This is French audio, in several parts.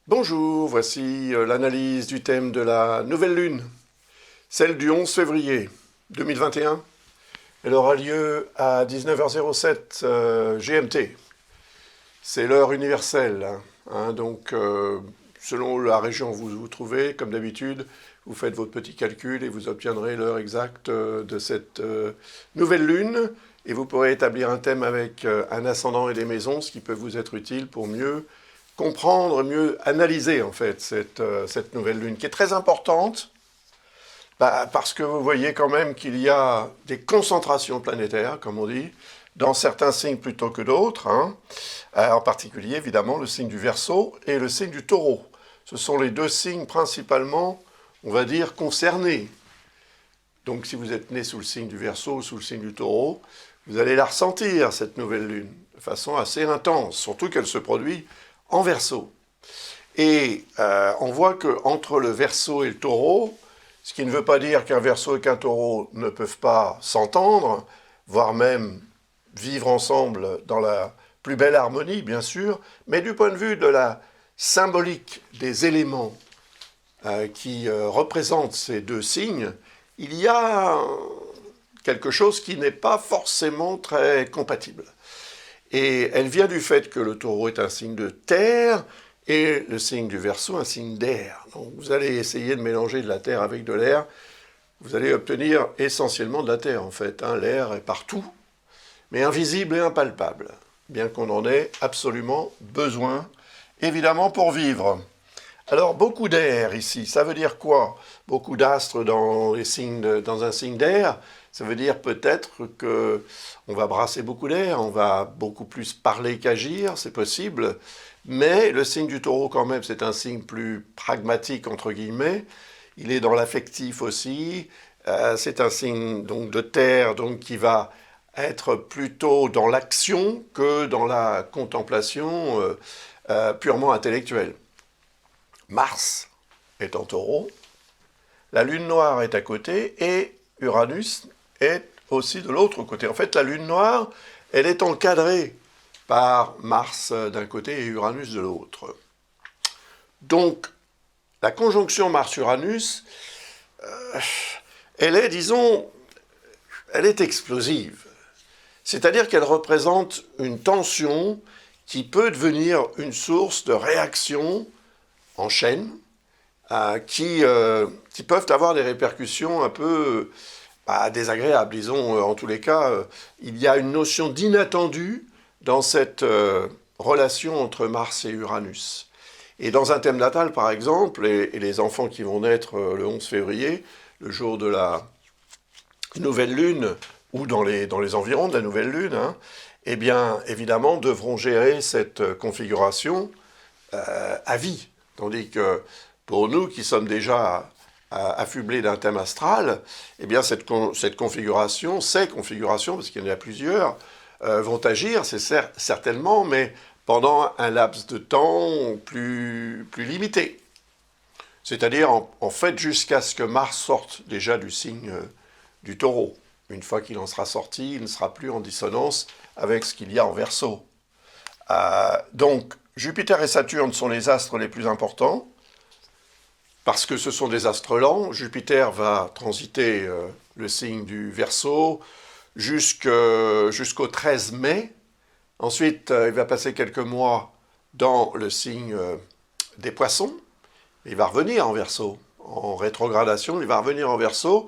Bonjour, voici l'analyse du thème de la nouvelle lune, celle du 11 février 2021. Elle aura lieu à 19h07 GMT. C'est l'heure universelle, hein, donc selon la région où vous vous trouvez, comme d'habitude, vous faites votre petit calcul et vous obtiendrez l'heure exacte de cette nouvelle lune. Et vous pourrez établir un thème avec un ascendant et des maisons, ce qui peut vous être utile pour mieux comprendre, mieux analyser en fait cette nouvelle lune, qui est très importante, parce que vous voyez quand même qu'il y a des concentrations planétaires, comme on dit, dans certains signes plutôt que d'autres, hein. En particulier évidemment le signe du Verseau et le signe du Taureau. Ce sont les deux signes principalement, on va dire, concernés. Donc si vous êtes né sous le signe du Verseau ou sous le signe du Taureau, vous allez la ressentir, cette nouvelle lune, de façon assez intense, surtout qu'elle se produit en Verseau. Et on voit qu'entre le Verseau et le Taureau, ce qui ne veut pas dire qu'un Verseau et qu'un Taureau ne peuvent pas s'entendre, voire même vivre ensemble dans la plus belle harmonie, bien sûr, mais du point de vue de la symbolique des éléments qui représentent ces deux signes, il y a quelque chose qui n'est pas forcément très compatible. Et elle vient du fait que le Taureau est un signe de terre et le signe du Verseau un signe d'air. Donc vous allez essayer de mélanger de la terre avec de l'air, vous allez obtenir essentiellement de la terre en fait, hein. L'air est partout, mais invisible et impalpable, bien qu'on en ait absolument besoin, évidemment pour vivre. Alors beaucoup d'air ici, ça veut dire quoi? Beaucoup d'astres dans un signe d'air, ça veut dire peut-être qu'on va brasser beaucoup d'air, on va beaucoup plus parler qu'agir, c'est possible, mais le signe du Taureau quand même, c'est un signe plus pragmatique entre guillemets, il est dans l'affectif aussi, c'est un signe donc de terre donc qui va être plutôt dans l'action que dans la contemplation purement intellectuelle. Mars est en Taureau, la lune noire est à côté et Uranus est aussi de l'autre côté. En fait, la lune noire, elle est encadrée par Mars d'un côté et Uranus de l'autre. Donc, la conjonction Mars-Uranus, elle est, disons, elle est explosive. C'est-à-dire qu'elle représente une tension qui peut devenir une source de réaction en chaîne, qui peuvent avoir des répercussions un peu désagréables. Disons, en tous les cas, il y a une notion d'inattendu dans cette relation entre Mars et Uranus. Et dans un thème natal, par exemple, et les enfants qui vont naître le 11 février, le jour de la nouvelle lune, ou dans les environs de la nouvelle lune, hein, eh bien, évidemment, devront gérer cette configuration à vie. Tandis que pour nous qui sommes déjà affublés d'un thème astral, eh bien cette configuration, ces configurations, parce qu'il y en a plusieurs, vont agir, c'est certainement, mais pendant un laps de temps plus limité. C'est-à-dire, en fait, jusqu'à ce que Mars sorte déjà du signe du Taureau. Une fois qu'il en sera sorti, il ne sera plus en dissonance avec ce qu'il y a en Verseau. Donc, Jupiter et Saturne sont les astres les plus importants, parce que ce sont des astres lents. Jupiter va transiter le signe du Verseau jusqu'au 13 mai. Ensuite, il va passer quelques mois dans le signe des Poissons. Il va revenir en Verseau. En rétrogradation, il va revenir en Verseau,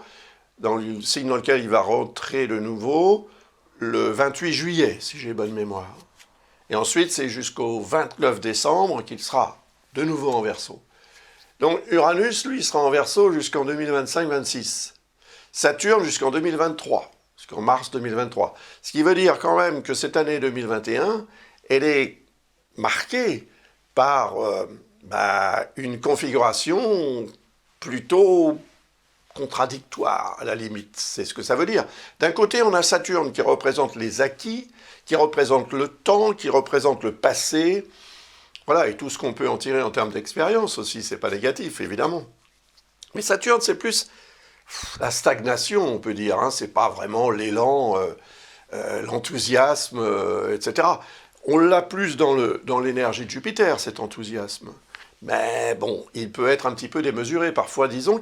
dans le signe dans lequel il va rentrer de nouveau le 28 juillet, si j'ai bonne mémoire. Et ensuite, c'est jusqu'au 29 décembre qu'il sera de nouveau en Verseau. Donc Uranus, lui, sera en Verseau jusqu'en 2025-26. Saturne jusqu'en 2023, jusqu'en mars 2023. Ce qui veut dire quand même que cette année 2021, elle est marquée par une configuration plutôt contradictoire, à la limite. C'est ce que ça veut dire. D'un côté, on a Saturne qui représente les acquis, qui représente le temps, qui représente le passé, Voilà, et tout ce qu'on peut en tirer en termes d'expérience aussi, c'est pas négatif, évidemment. Mais Saturne, c'est plus la stagnation, on peut dire, hein. C'est pas vraiment l'élan, l'enthousiasme, etc. On l'a plus dans l'énergie de Jupiter, cet enthousiasme. Mais bon, il peut être un petit peu démesuré parfois. Disons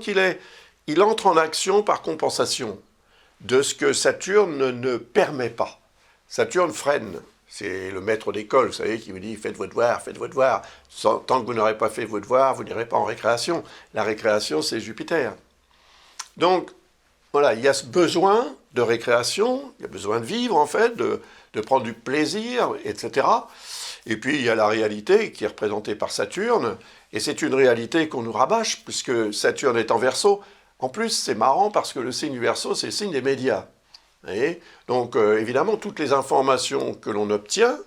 il entre en action par compensation de ce que Saturne ne permet pas. Saturne freine. C'est le maître d'école, vous savez, qui vous dit faites vos devoirs, faites vos devoirs. Tant que vous n'aurez pas fait vos devoirs, vous n'irez pas en récréation. La récréation, c'est Jupiter. Donc, voilà, il y a ce besoin de récréation, il y a besoin de vivre, en fait, de prendre du plaisir, etc. Et puis, il y a la réalité qui est représentée par Saturne, et c'est une réalité qu'on nous rabâche, puisque Saturne est en Verseau. En plus, c'est marrant parce que le signe du Verseau, c'est le signe des médias. Vous voyez ? Donc, évidemment, toutes les informations que l'on obtient,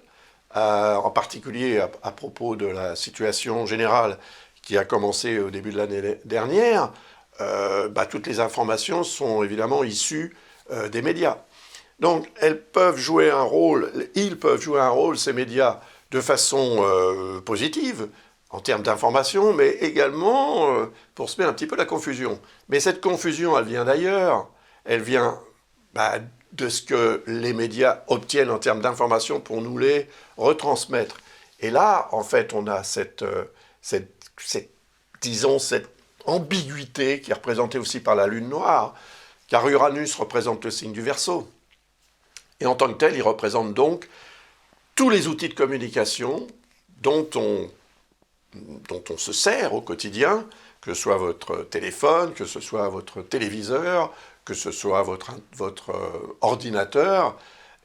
en particulier à propos de la situation générale qui a commencé au début de l'année dernière, toutes les informations sont évidemment issues des médias. Donc, ils peuvent jouer un rôle, ces médias, de façon positive, en termes d'information, mais également pour semer un petit peu la confusion. Mais cette confusion, elle vient d'ailleurs, elle vient de ce que les médias obtiennent en termes d'information pour nous les retransmettre. Et là, en fait, on a cette ambiguïté qui est représentée aussi par la Lune noire, car Uranus représente le signe du Verseau. Et en tant que tel, il représente donc tous les outils de communication dont on se sert au quotidien, que ce soit votre téléphone, que ce soit votre téléviseur, que ce soit votre ordinateur,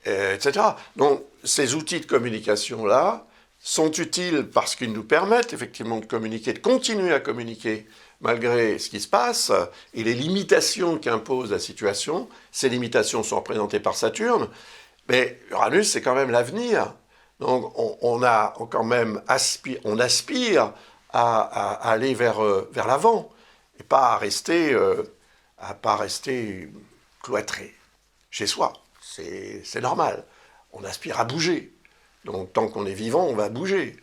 etc. Donc, ces outils de communication-là sont utiles parce qu'ils nous permettent effectivement de communiquer, de continuer à communiquer malgré ce qui se passe et les limitations qu'impose la situation. Ces limitations sont représentées par Saturne, mais Uranus, c'est quand même l'avenir. Donc, on aspire à aller vers l'avant et pas à rester cloîtré chez soi. C'est normal. On aspire à bouger. Donc, tant qu'on est vivant, on va bouger.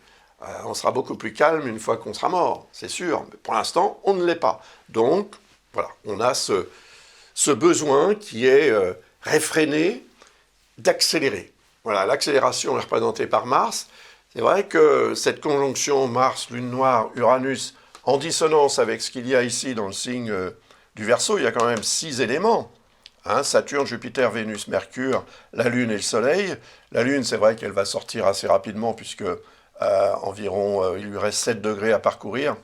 On sera beaucoup plus calme une fois qu'on sera mort, c'est sûr. Mais pour l'instant, on ne l'est pas. Donc, voilà, on a ce besoin qui est réfréné d'accélérer. Voilà, l'accélération est représentée par Mars. C'est vrai que cette conjonction Mars, Lune noire, Uranus, en dissonance avec ce qu'il y a ici dans le signe du Verseau, il y a quand même 6 éléments. Saturne, Jupiter, Vénus, Mercure, la Lune et le Soleil. La Lune, c'est vrai qu'elle va sortir assez rapidement puisque environ, il lui reste 7 degrés à parcourir.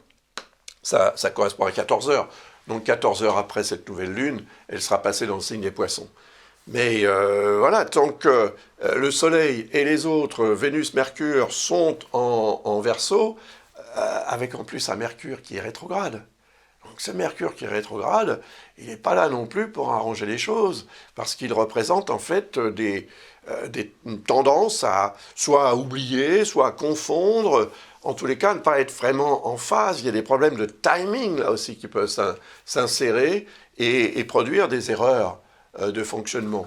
Ça correspond à 14 heures. Donc 14 heures après cette nouvelle Lune, elle sera passée dans le signe des Poissons. Mais voilà, tant que le Soleil et les autres, Vénus, Mercure, sont en Verseau, avec en plus un Mercure qui est rétrograde. Donc ce Mercure qui est rétrograde, il n'est pas là non plus pour arranger les choses, parce qu'il représente en fait des tendances soit à oublier, soit à confondre, en tous les cas ne pas être vraiment en phase. Il y a des problèmes de timing là aussi qui peuvent s'insérer et produire des erreurs de fonctionnement.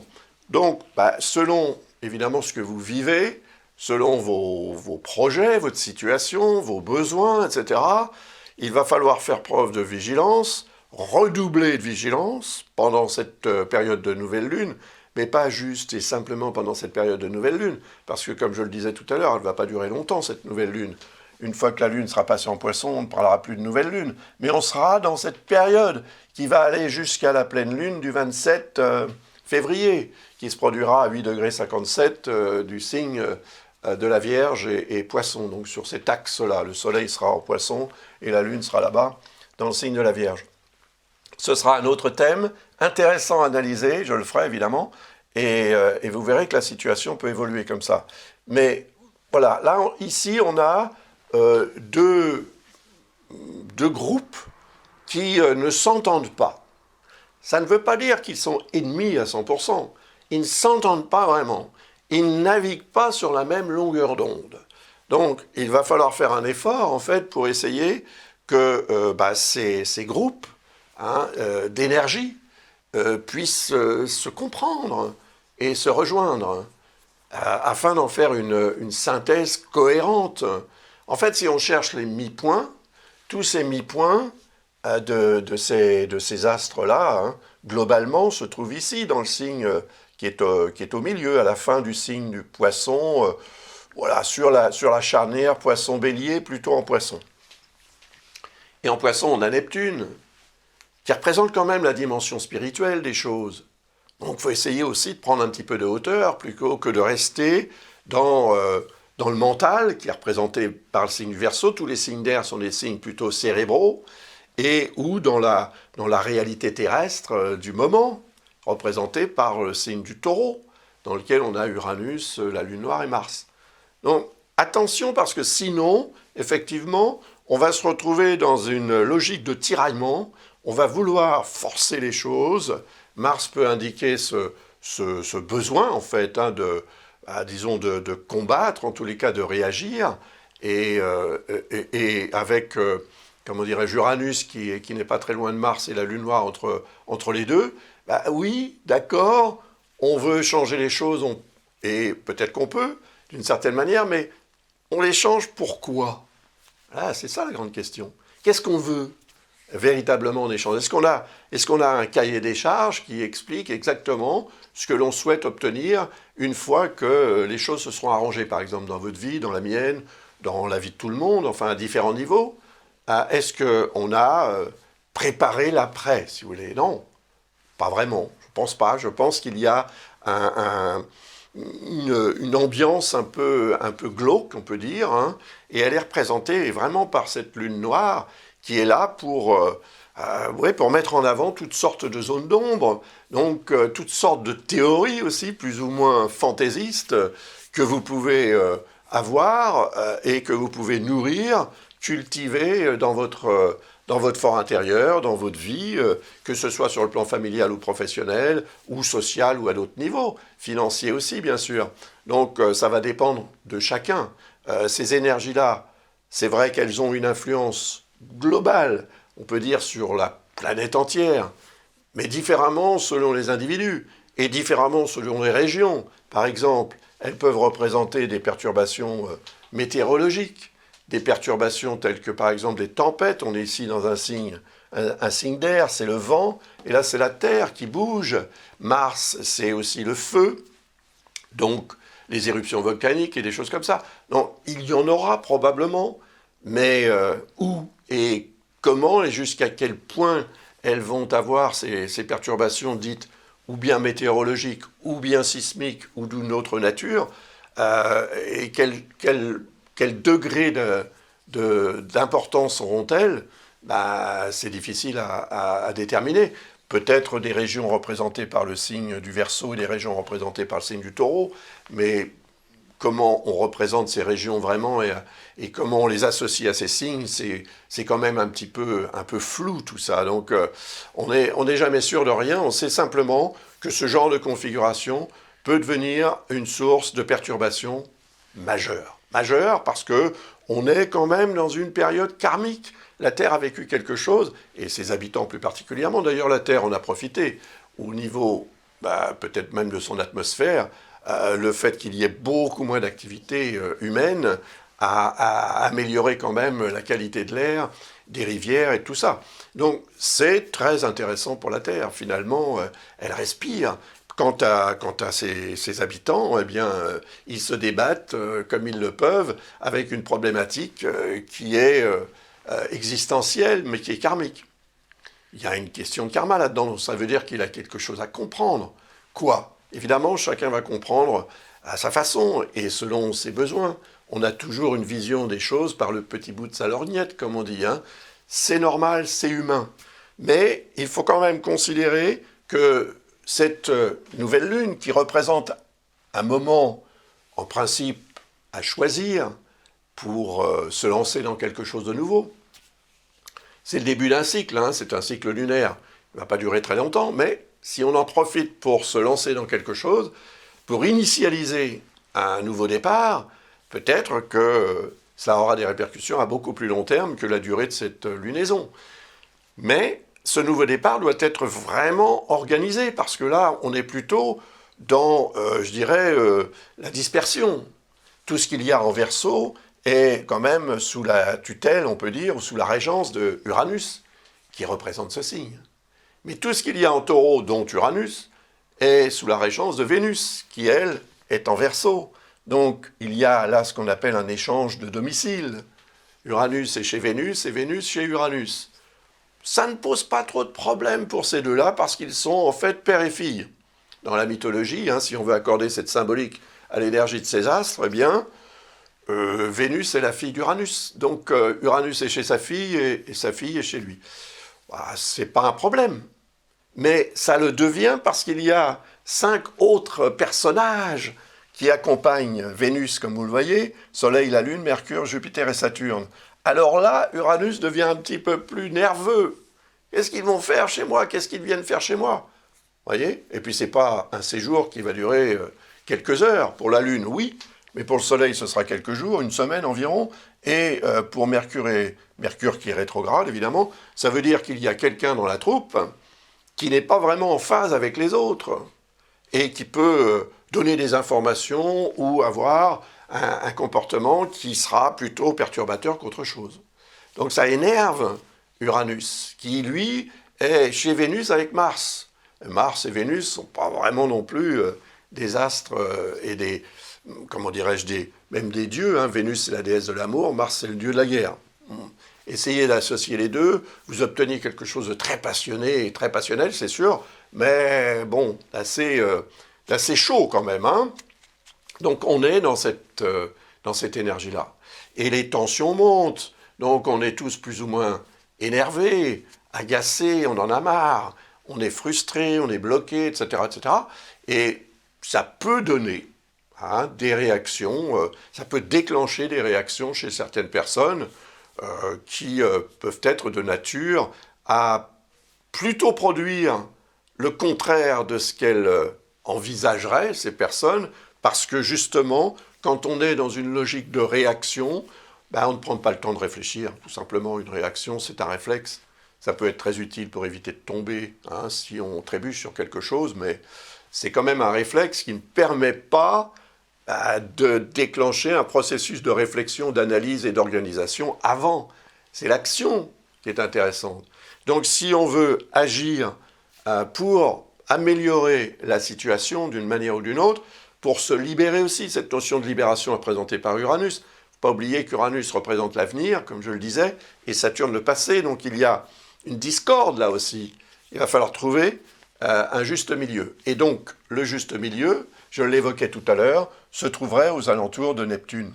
Donc, selon évidemment ce que vous vivez, selon vos projets, votre situation, vos besoins, etc., il va falloir faire preuve de vigilance, redoubler de vigilance pendant cette période de nouvelle lune, mais pas juste et simplement pendant cette période de nouvelle lune, parce que comme je le disais tout à l'heure, elle ne va pas durer longtemps cette nouvelle lune. Une fois que la lune sera passée en Poisson, on ne parlera plus de nouvelle lune, mais on sera dans cette période qui va aller jusqu'à la pleine lune du 27 février, qui se produira à 8,57 du signe de la Vierge et Poisson. Donc sur cet axe-là, le Soleil sera en Poisson et la Lune sera là-bas, dans le signe de la Vierge. Ce sera un autre thème, intéressant à analyser, je le ferai évidemment, et vous verrez que la situation peut évoluer comme ça. Mais voilà, là, ici, on a deux groupes qui ne s'entendent pas. Ça ne veut pas dire qu'ils sont ennemis à 100%. Ils ne s'entendent pas vraiment. Ils ne naviguent pas sur la même longueur d'onde. Donc, il va falloir faire un effort, en fait, pour essayer que ces groupes d'énergie puissent se comprendre et se rejoindre afin d'en faire une synthèse cohérente En fait, si on cherche les mi-points, tous ces mi-points de ces astres-là, hein, globalement, se trouvent ici, dans le signe qui est au milieu, à la fin du signe du poisson, voilà, sur la charnière poisson-bélier, plutôt en poisson. Et en poisson, on a Neptune, qui représente quand même la dimension spirituelle des choses. Donc il faut essayer aussi de prendre un petit peu de hauteur, plutôt que de rester dans le mental, qui est représenté par le signe du Verseau. Tous les signes d'air sont des signes plutôt cérébraux, ou dans la réalité terrestre du moment, représentée par le signe du Taureau, dans lequel on a Uranus, la Lune noire et Mars. Donc attention, parce que sinon, effectivement, on va se retrouver dans une logique de tiraillement, on va vouloir forcer les choses. Mars peut indiquer ce besoin, en fait, hein, disons, de combattre, en tous les cas de réagir, et avec, comment dirais-je, Uranus qui n'est pas très loin de Mars et la Lune noire entre les deux, bah oui, d'accord, on veut changer les choses, et peut-être qu'on peut, d'une certaine manière, mais on les change pourquoi? Ah, c'est ça la grande question. Qu'est-ce qu'on veut véritablement en échange? Est-ce qu'on a un cahier des charges qui explique exactement ce que l'on souhaite obtenir une fois que les choses se seront arrangées, par exemple dans votre vie, dans la mienne, dans la vie de tout le monde, enfin à différents niveaux? Est-ce qu'on a préparé l'après, si vous voulez? Non, pas vraiment. Je pense pas. Je pense qu'il y a une ambiance un peu glauque, on peut dire, hein, et elle est représentée vraiment par cette lune noire qui est là pour mettre en avant toutes sortes de zones d'ombre, donc toutes sortes de théories aussi, plus ou moins fantaisistes, que vous pouvez avoir et que vous pouvez nourrir, cultiver dans votre fort intérieur, dans votre vie, que ce soit sur le plan familial ou professionnel, ou social ou à d'autres niveaux, financier aussi bien sûr. Donc ça va dépendre de chacun. Ces énergies-là, c'est vrai qu'elles ont une influence globale, on peut dire sur la planète entière, mais différemment selon les individus, et différemment selon les régions. Par exemple, elles peuvent représenter des perturbations météorologiques, des perturbations telles que par exemple des tempêtes. On est ici dans un signe d'air, c'est le vent, et là c'est la terre qui bouge. Mars, c'est aussi le feu, donc les éruptions volcaniques et des choses comme ça. Donc il y en aura probablement, mais où et comment et jusqu'à quel point elles vont avoir ces perturbations dites ou bien météorologiques, ou bien sismiques, ou d'une autre nature, et quel degré d'importance auront-elles? C'est difficile à déterminer. Peut-être des régions représentées par le signe du Verseau et des régions représentées par le signe du Taureau, mais comment on représente ces régions vraiment et comment on les associe à ces signes, c'est quand même un peu flou tout ça. Donc on n'est jamais sûr de rien, on sait simplement que ce genre de configuration peut devenir une source de perturbation majeure. Majeure parce que on est quand même dans une période karmique. La Terre a vécu quelque chose, et ses habitants plus particulièrement. D'ailleurs, la Terre en a profité au niveau peut-être même de son atmosphère. Le fait qu'il y ait beaucoup moins d'activité humaine a amélioré quand même la qualité de l'air, des rivières et tout ça. Donc c'est très intéressant pour la Terre. Finalement, elle respire. Quant à ses habitants, eh bien, ils se débattent comme ils le peuvent avec une problématique qui est existentielle, mais qui est karmique. Il y a une question de karma là-dedans, donc ça veut dire qu'il a quelque chose à comprendre. Quoi? Évidemment, chacun va comprendre à sa façon et selon ses besoins. On a toujours une vision des choses par le petit bout de sa lorgnette, comme on dit. Hein. C'est normal, c'est humain. Mais il faut quand même considérer que cette nouvelle lune, qui représente un moment, en principe, à choisir pour se lancer dans quelque chose de nouveau, c'est le début d'un cycle, hein, c'est un cycle lunaire. Il ne va pas durer très longtemps, mais si on en profite pour se lancer dans quelque chose, pour initialiser un nouveau départ, peut-être que ça aura des répercussions à beaucoup plus long terme que la durée de cette lunaison. Mais ce nouveau départ doit être vraiment organisé, parce que là, on est plutôt dans, la dispersion. Tout ce qu'il y a en Verseau est quand même sous la tutelle, on peut dire, ou sous la régence de Uranus, qui représente ce signe. Mais tout ce qu'il y a en taureau, dont Uranus, est sous la régence de Vénus, qui, elle, est en Verseau. Donc, il y a là ce qu'on appelle un échange de domicile. Uranus est chez Vénus et Vénus chez Uranus. Ça ne pose pas trop de problèmes pour ces deux-là, parce qu'ils sont en fait père et fille. Dans la mythologie, si on veut accorder cette symbolique à l'énergie de ces astres, eh bien, Vénus est la fille d'Uranus. Donc, Uranus est chez sa fille et sa fille est chez lui. C'est pas un problème. Mais ça le devient parce qu'il y a 5 autres personnages qui accompagnent Vénus, comme vous le voyez, Soleil, la Lune, Mercure, Jupiter et Saturne. Alors là, Uranus devient un petit peu plus nerveux. Qu'est-ce qu'ils vont faire chez moi? Qu'est-ce qu'ils viennent faire chez moi? Voyez? Et puis c'est pas un séjour qui va durer quelques heures. Pour la Lune, oui, mais pour le Soleil, ce sera quelques jours, une semaine environ. Et pour Mercure qui est rétrograde, évidemment, ça veut dire qu'il y a quelqu'un dans la troupe qui n'est pas vraiment en phase avec les autres et qui peut donner des informations ou avoir un comportement qui sera plutôt perturbateur qu'autre chose. Donc ça énerve Uranus, qui lui est chez Vénus avec Mars. Mars et Vénus ne sont pas vraiment non plus des astres et des, comment dirais-je, même des dieux. Vénus c'est la déesse de l'amour, Mars c'est le dieu de la guerre. Essayez d'associer les deux, vous obtenez quelque chose de très passionné et très passionnel, c'est sûr, mais bon, assez chaud quand même. Donc on est dans cette énergie-là. Et les tensions montent, donc on est tous plus ou moins énervés, agacés, on en a marre, on est frustré, on est bloqué, etc., etc. Et ça peut donner des réactions, ça peut déclencher des réactions chez certaines personnes qui peuvent être de nature à plutôt produire le contraire de ce qu'elles envisageraient, ces personnes, parce que justement, quand on est dans une logique de réaction, on ne prend pas le temps de réfléchir. Tout simplement, une réaction, c'est un réflexe. Ça peut être très utile pour éviter de tomber si on trébuche sur quelque chose, mais c'est quand même un réflexe qui ne permet pas de déclencher un processus de réflexion, d'analyse et d'organisation avant. C'est l'action qui est intéressante. Donc si on veut agir pour améliorer la situation d'une manière ou d'une autre, pour se libérer aussi, cette notion de libération est présentée par Uranus. Il ne faut pas oublier qu'Uranus représente l'avenir, comme je le disais, et Saturne le passé, donc il y a une discorde là aussi. Il va falloir trouver un juste milieu. Et donc, le juste milieu, je l'évoquais tout à l'heure, se trouverait aux alentours de Neptune.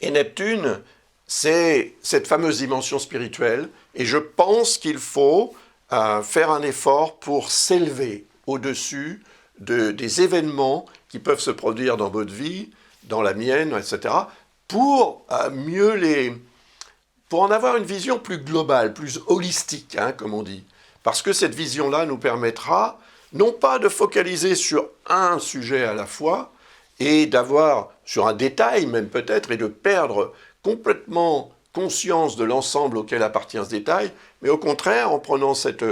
Et Neptune, c'est cette fameuse dimension spirituelle, et je pense qu'il faut faire un effort pour s'élever au-dessus des événements qui peuvent se produire dans votre vie, dans la mienne, etc., pour pour en avoir une vision plus globale, plus holistique, comme on dit. Parce que cette vision-là nous permettra non pas de focaliser sur un sujet à la fois, et d'avoir, sur un détail même peut-être, et de perdre complètement conscience de l'ensemble auquel appartient ce détail, mais au contraire, en prenant cette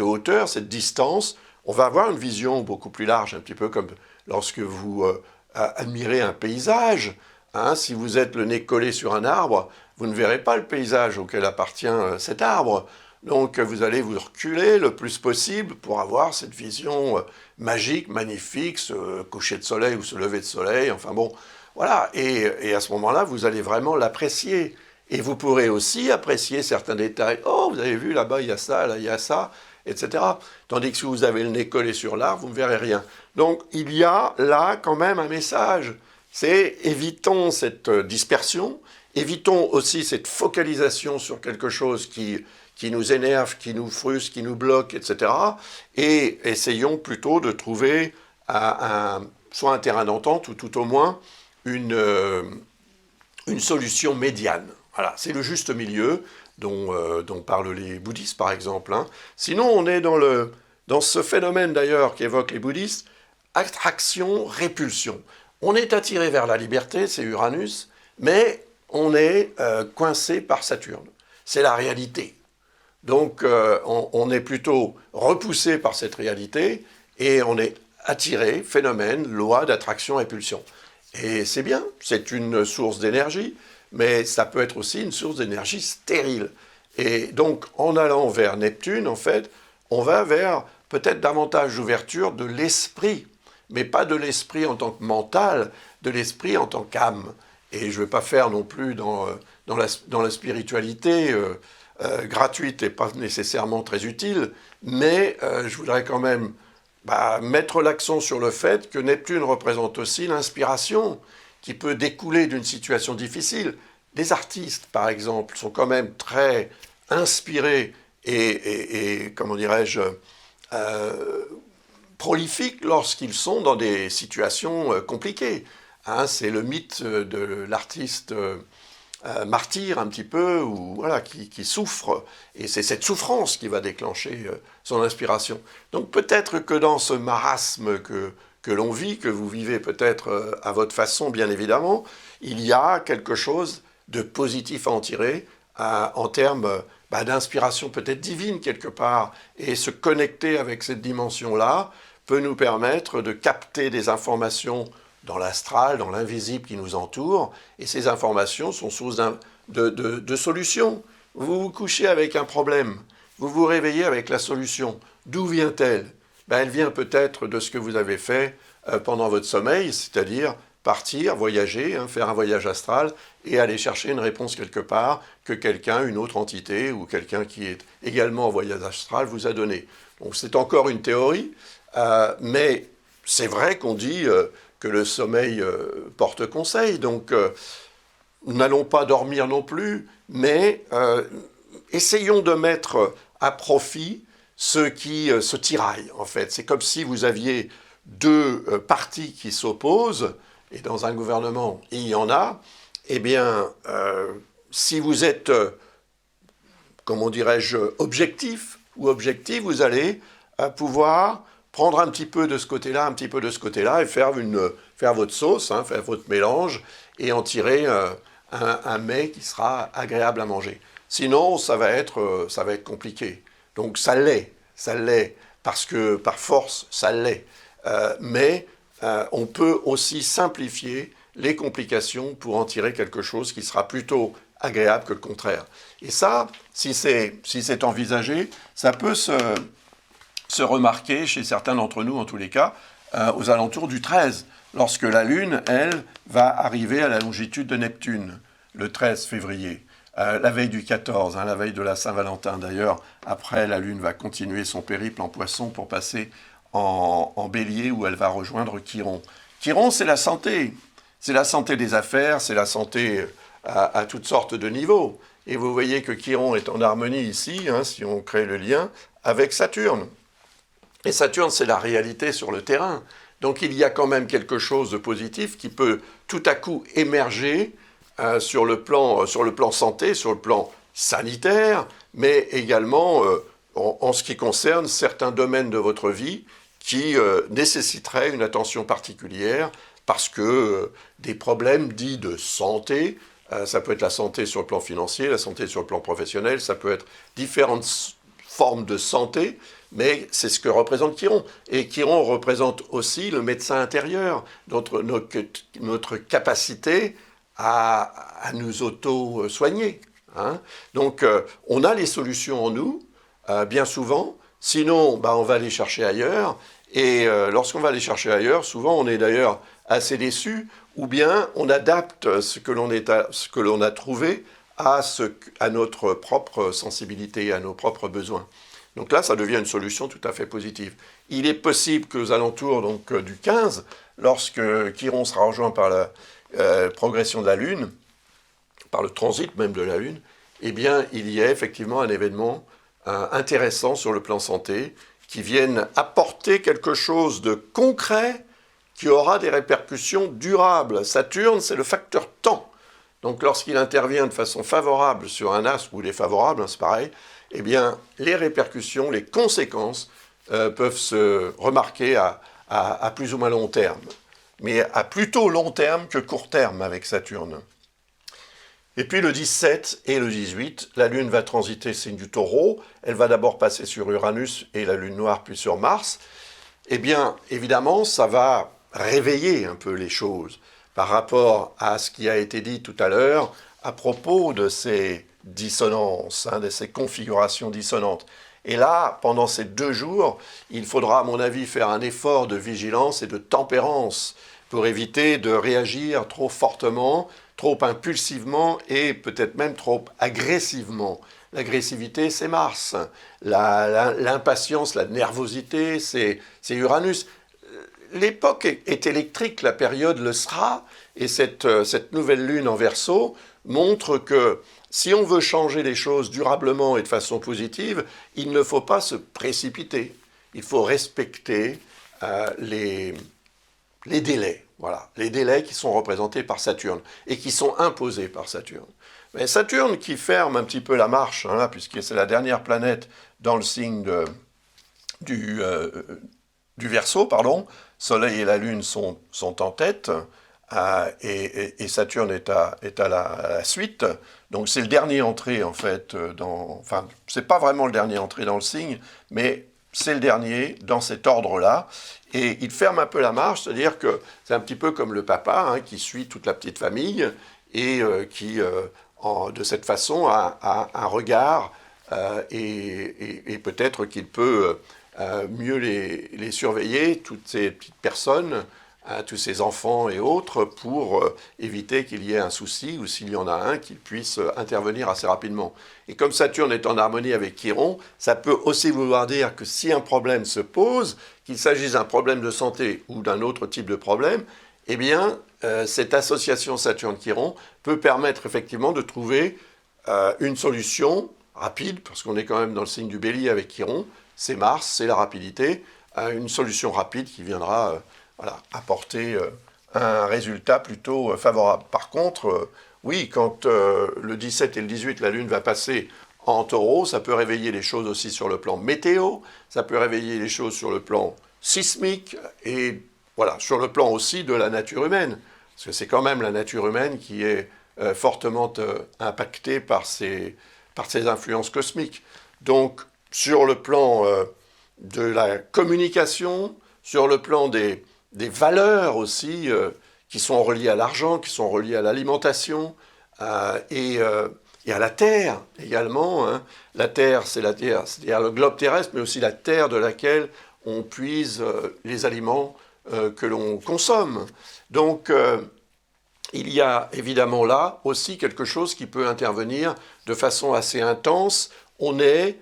hauteur, cette distance, on va avoir une vision beaucoup plus large, un petit peu comme lorsque vous admirez un paysage. Si vous êtes le nez collé sur un arbre, vous ne verrez pas le paysage auquel appartient cet arbre. Donc vous allez vous reculer le plus possible pour avoir cette vision magique, magnifique, ce coucher de soleil ou ce lever de soleil, enfin bon, voilà. Et à ce moment-là, vous allez vraiment l'apprécier. Et vous pourrez aussi apprécier certains détails. Oh, vous avez vu, là-bas, il y a ça, là, il y a ça, etc. Tandis que si vous avez le nez collé sur l'arbre, vous ne verrez rien. Donc il y a là quand même un message. C'est évitons cette dispersion, évitons aussi cette focalisation sur quelque chose qui nous énerve, qui nous frustre, qui nous bloque, etc. Et essayons plutôt de trouver soit un terrain d'entente ou tout au moins une solution médiane. Voilà, c'est le juste milieu dont parlent les bouddhistes, par exemple. Sinon, on est dans ce phénomène, d'ailleurs, qu'évoquent les bouddhistes, attraction-répulsion. On est attiré vers la liberté, c'est Uranus, mais on est coincé par Saturne. C'est la réalité. Donc, on est plutôt repoussé par cette réalité et on est attiré, phénomène, loi d'attraction-répulsion. Et c'est bien, c'est une source d'énergie, mais ça peut être aussi une source d'énergie stérile. Et donc, en allant vers Neptune, en fait, on va vers peut-être davantage d'ouverture de l'esprit, mais pas de l'esprit en tant que mental, de l'esprit en tant qu'âme. Et je ne vais pas faire non plus dans la spiritualité gratuite et pas nécessairement très utile, mais je voudrais quand même mettre l'accent sur le fait que Neptune représente aussi l'inspiration qui peut découler d'une situation difficile. Les artistes, par exemple, sont quand même très inspirés et comment dirais-je, prolifiques lorsqu'ils sont dans des situations compliquées. Hein, c'est le mythe de l'artiste martyr un petit peu, ou voilà, qui souffre, et c'est cette souffrance qui va déclencher son inspiration. Donc peut-être que dans ce marasme que l'on vit, que vous vivez peut-être à votre façon bien évidemment, il y a quelque chose de positif à en tirer en termes d'inspiration peut-être divine quelque part, et se connecter avec cette dimension-là peut nous permettre de capter des informations dans l'astral, dans l'invisible qui nous entoure, et ces informations sont source de solutions. Vous vous couchez avec un problème, vous vous réveillez avec la solution. D'où vient-elle? Elle vient peut-être de ce que vous avez fait pendant votre sommeil, c'est-à-dire partir, voyager, faire un voyage astral, et aller chercher une réponse quelque part que quelqu'un, une autre entité, ou quelqu'un qui est également en voyage astral vous a donné. Donc c'est encore une théorie, mais c'est vrai qu'on dit que le sommeil porte conseil, donc n'allons pas dormir non plus, mais essayons de mettre à profit ceux qui se tiraillent, en fait. C'est comme si vous aviez deux partis qui s'opposent, et dans un gouvernement, il y en a, eh bien, si vous êtes, comment dirais-je, objectif ou objectif, vous allez pouvoir prendre un petit peu de ce côté-là, un petit peu de ce côté-là, et faire votre sauce, faire votre mélange, et en tirer un mets qui sera agréable à manger. Sinon, ça va être compliqué. Donc ça l'est, parce que par force, ça l'est. Mais on peut aussi simplifier les complications pour en tirer quelque chose qui sera plutôt agréable que le contraire. Et ça, si c'est envisagé, ça peut se remarquer chez certains d'entre nous, en tous les cas, aux alentours du 13, lorsque la Lune, elle, va arriver à la longitude de Neptune, le 13 février, la veille du 14, la veille de la Saint-Valentin. D'ailleurs, après, la Lune va continuer son périple en Poisson pour passer en Bélier, où elle va rejoindre Chiron. Chiron, c'est la santé. C'est la santé des affaires, c'est la santé à toutes sortes de niveaux. Et vous voyez que Chiron est en harmonie ici, si on crée le lien, avec Saturne. Et Saturne, c'est la réalité sur le terrain. Donc il y a quand même quelque chose de positif qui peut tout à coup émerger sur le plan santé, sur le plan sanitaire, mais également en ce qui concerne certains domaines de votre vie qui nécessiteraient une attention particulière parce que des problèmes dits de santé, ça peut être la santé sur le plan financier, la santé sur le plan professionnel, ça peut être différentes formes de santé, mais c'est ce que représente Chiron. Et Chiron représente aussi le médecin intérieur, notre capacité à nous auto-soigner. Donc, on a les solutions en nous, bien souvent, sinon, on va les chercher ailleurs, et lorsqu'on va les chercher ailleurs, souvent on est d'ailleurs assez déçu, ou bien on adapte ce que l'on a trouvé à notre propre sensibilité, à nos propres besoins. Donc là, ça devient une solution tout à fait positive. Il est possible qu'aux alentours du 15, lorsque Chiron sera rejoint par la progression de la Lune, par le transit même de la Lune, eh bien, il y ait effectivement un événement intéressant sur le plan santé qui vienne apporter quelque chose de concret qui aura des répercussions durables. Saturne, c'est le facteur temps. Donc lorsqu'il intervient de façon favorable sur un astre ou défavorable, c'est pareil, eh bien les répercussions, les conséquences peuvent se remarquer à plus ou moins long terme. Mais à plutôt long terme que court terme avec Saturne. Et puis le 17 et le 18, la Lune va transiter signe du Taureau, elle va d'abord passer sur Uranus et la Lune noire puis sur Mars. Eh bien, évidemment, ça va réveiller un peu les choses, par rapport à ce qui a été dit tout à l'heure à propos de ces dissonances, de ces configurations dissonantes. Et là, pendant ces 2 jours, il faudra, à mon avis, faire un effort de vigilance et de tempérance pour éviter de réagir trop fortement, trop impulsivement et peut-être même trop agressivement. L'agressivité, c'est Mars. L'impatience, la nervosité, c'est Uranus. L'époque est électrique, la période le sera, et cette nouvelle lune en Verseau montre que si on veut changer les choses durablement et de façon positive, il ne faut pas se précipiter. Il faut respecter les délais. Voilà, les délais qui sont représentés par Saturne et qui sont imposés par Saturne. Mais Saturne qui ferme un petit peu la marche, puisque c'est la dernière planète dans le signe du Verseau, Soleil et la Lune sont en tête, et Saturne est à la suite. Donc c'est le dernier entré, en fait, enfin, c'est pas vraiment le dernier entré dans le signe, mais c'est le dernier dans cet ordre-là. Et il ferme un peu la marche, c'est-à-dire que c'est un petit peu comme le papa qui suit toute la petite famille et qui, de cette façon, a un regard et peut-être qu'il peut mieux les surveiller, toutes ces petites personnes, tous ces enfants et autres, pour éviter qu'il y ait un souci, ou s'il y en a un, qu'il puisse intervenir assez rapidement. Et comme Saturne est en harmonie avec Chiron, ça peut aussi vouloir dire que si un problème se pose, qu'il s'agisse d'un problème de santé ou d'un autre type de problème, eh bien, cette association Saturne-Chiron peut permettre effectivement de trouver une solution rapide, parce qu'on est quand même dans le signe du Bélier avec Chiron, c'est Mars, c'est la rapidité, une solution rapide qui viendra apporter un résultat plutôt favorable. Par contre, oui, quand le 17 et le 18, la Lune va passer en Taureau, ça peut réveiller les choses aussi sur le plan météo, ça peut réveiller les choses sur le plan sismique, et voilà, sur le plan aussi de la nature humaine, parce que c'est quand même la nature humaine qui est fortement impactée par ces influences cosmiques. Donc, sur le plan de la communication, sur le plan des valeurs aussi qui sont reliées à l'argent, qui sont reliées à l'alimentation et à la Terre également. La Terre, c'est la Terre, c'est-à-dire le globe terrestre, mais aussi la Terre de laquelle on puise les aliments que l'on consomme. Donc, il y a évidemment là aussi quelque chose qui peut intervenir de façon assez intense. On est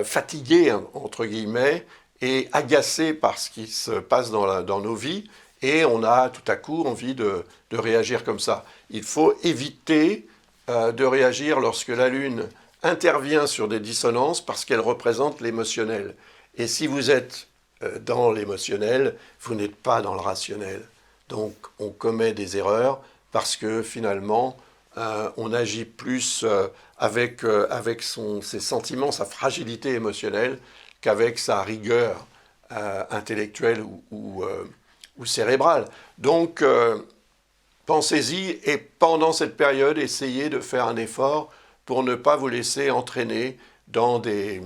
fatigué, entre guillemets, et agacé par ce qui se passe dans nos vies, et on a tout à coup envie de réagir comme ça. Il faut éviter de réagir lorsque la Lune intervient sur des dissonances parce qu'elle représente l'émotionnel. Et si vous êtes dans l'émotionnel, vous n'êtes pas dans le rationnel. Donc on commet des erreurs parce que finalement, on agit plus avec ses sentiments, sa fragilité émotionnelle, qu'avec sa rigueur intellectuelle ou cérébrale. Donc, pensez-y, et pendant cette période, essayez de faire un effort pour ne pas vous laisser entraîner dans des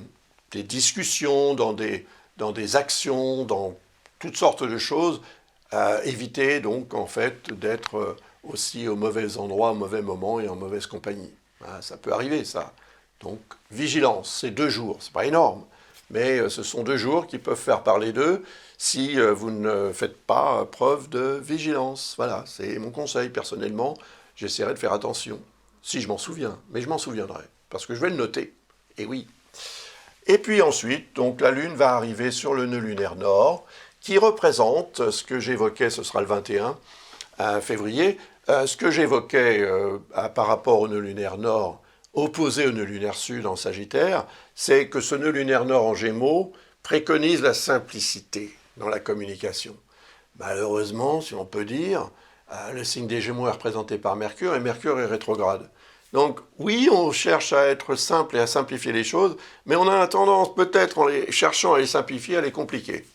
discussions, dans des actions, dans toutes sortes de choses. Évitez donc, en fait, d'être aussi au mauvais endroit, au mauvais moment et en mauvaise compagnie. Ça peut arriver, ça. Donc, vigilance, c'est 2 jours, c'est pas énorme, mais ce sont 2 jours qui peuvent faire parler d'eux si vous ne faites pas preuve de vigilance. Voilà, c'est mon conseil personnellement. J'essaierai de faire attention, si je m'en souviens, mais je m'en souviendrai, parce que je vais le noter. Et oui. Et puis ensuite, donc la Lune va arriver sur le nœud lunaire nord, qui représente ce que j'évoquais, ce sera le 21 février, ce que j'évoquais par rapport au nœud lunaire nord, opposé au nœud lunaire sud en Sagittaire, c'est que ce nœud lunaire nord en Gémeaux préconise la simplicité dans la communication. Malheureusement, si on peut dire, le signe des Gémeaux est représenté par Mercure, et Mercure est rétrograde. Donc oui, on cherche à être simple et à simplifier les choses, mais on a la tendance, peut-être en les cherchant à les simplifier, à les compliquer.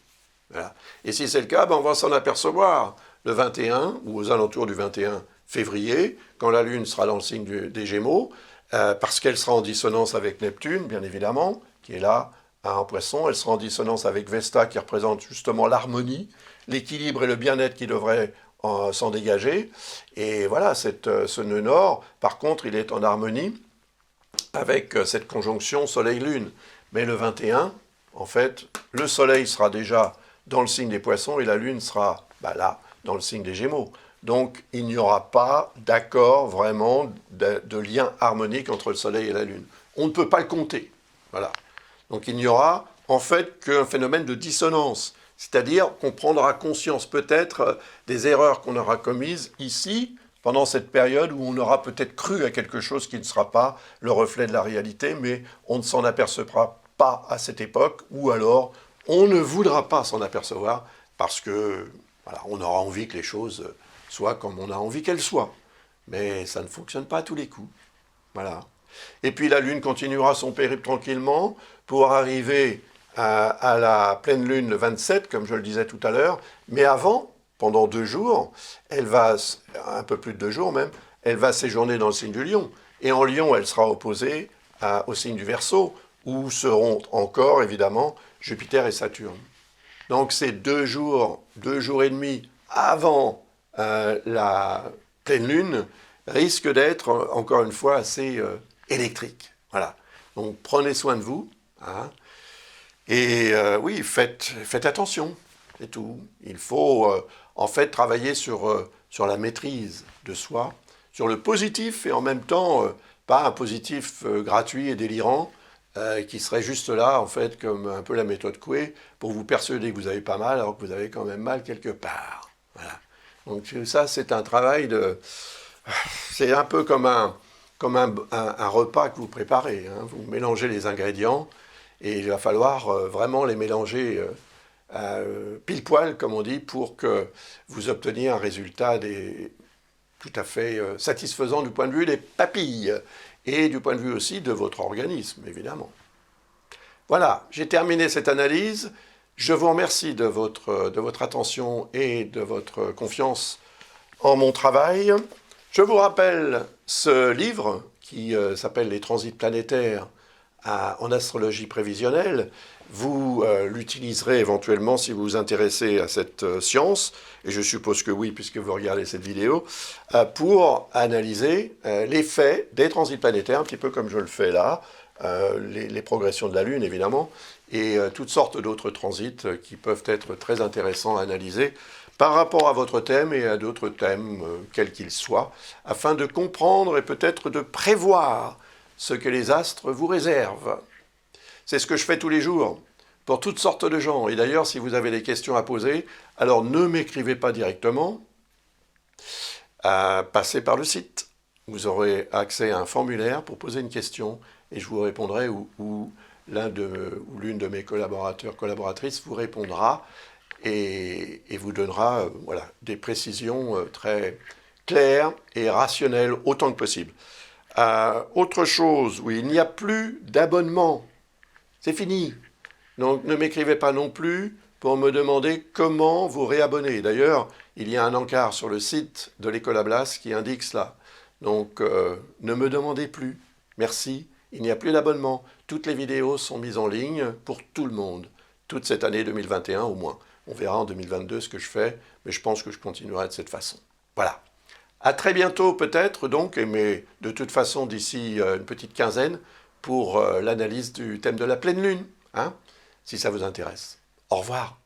Voilà. Et si c'est le cas, on va s'en apercevoir le 21, ou aux alentours du 21 février, quand la Lune sera dans le signe des Gémeaux, parce qu'elle sera en dissonance avec Neptune, bien évidemment, qui est là en Poisson. Elle sera en dissonance avec Vesta, qui représente justement l'harmonie, l'équilibre et le bien-être qui devrait s'en dégager. Et voilà, ce nœud nord, par contre, il est en harmonie avec cette conjonction Soleil-Lune. Mais le 21, en fait, le Soleil sera déjà dans le signe des Poissons et la Lune sera là, dans le signe des Gémeaux. Donc, il n'y aura pas d'accord vraiment de lien harmonique entre le Soleil et la Lune. On ne peut pas le compter. Voilà. Donc, il n'y aura en fait qu'un phénomène de dissonance. C'est-à-dire qu'on prendra conscience peut-être des erreurs qu'on aura commises ici, pendant cette période où on aura peut-être cru à quelque chose qui ne sera pas le reflet de la réalité, mais on ne s'en apercevra pas à cette époque, ou alors on ne voudra pas s'en apercevoir parce que voilà, on aura envie que les choses soient comme on a envie qu'elles soient. Mais ça ne fonctionne pas à tous les coups. Voilà. Et puis la Lune continuera son périple tranquillement pour arriver à la pleine Lune le 27, comme je le disais tout à l'heure, mais avant, pendant 2 jours, elle va, un peu plus de 2 jours même, elle va séjourner dans le signe du Lion. Et en Lion, elle sera opposée au signe du Verseau, où seront encore, évidemment, Jupiter et Saturne. Donc c'est 2 jours et demi avant la pleine Lune, risque d'être, encore une fois, assez électrique. Voilà. Donc prenez soin de vous. Hein. Et oui, faites attention, c'est tout. Il faut en fait travailler sur la maîtrise de soi, sur le positif et en même temps, pas un positif gratuit et délirant qui serait juste là, en fait, comme un peu la méthode Coué, pour vous persuader que vous avez pas mal alors que vous avez quand même mal quelque part. Voilà. Donc ça, c'est un travail de... C'est un peu comme un repas que vous préparez. Hein. Vous mélangez les ingrédients et il va falloir vraiment les mélanger pile poil, comme on dit, pour que vous obteniez un résultat tout à fait satisfaisant du point de vue des papilles et du point de vue aussi de votre organisme, évidemment. Voilà, j'ai terminé cette analyse. Je vous remercie de votre attention et de votre confiance en mon travail. Je vous rappelle ce livre qui s'appelle « Les transits planétaires en astrologie prévisionnelle ». Vous l'utiliserez éventuellement si vous vous intéressez à cette science, et je suppose que oui, puisque vous regardez cette vidéo, pour analyser l'effet des transits planétaires, un petit peu comme je le fais là, les progressions de la Lune évidemment, et toutes sortes d'autres transits qui peuvent être très intéressants à analyser par rapport à votre thème et à d'autres thèmes, quels qu'ils soient, afin de comprendre et peut-être de prévoir ce que les astres vous réservent. C'est ce que je fais tous les jours, pour toutes sortes de gens. Et d'ailleurs, si vous avez des questions à poser, alors ne m'écrivez pas directement, passez par le site. Vous aurez accès à un formulaire pour poser une question, et je vous répondrai, ou l'une de mes collaboratrices vous répondra, et vous donnera voilà, des précisions très claires et rationnelles autant que possible. Autre chose, oui, il n'y a plus d'abonnement. C'est fini. Donc ne m'écrivez pas non plus pour me demander comment vous réabonner. D'ailleurs, il y a un encart sur le site de l'École Ablas qui indique cela. Donc ne me demandez plus. Merci. Il n'y a plus d'abonnement. Toutes les vidéos sont mises en ligne pour tout le monde. Toute cette année 2021 au moins. On verra en 2022 ce que je fais, mais je pense que je continuerai de cette façon. Voilà. À très bientôt peut-être, donc, mais de toute façon d'ici une petite quinzaine, pour l'analyse du thème de la pleine lune, hein, si ça vous intéresse. Au revoir.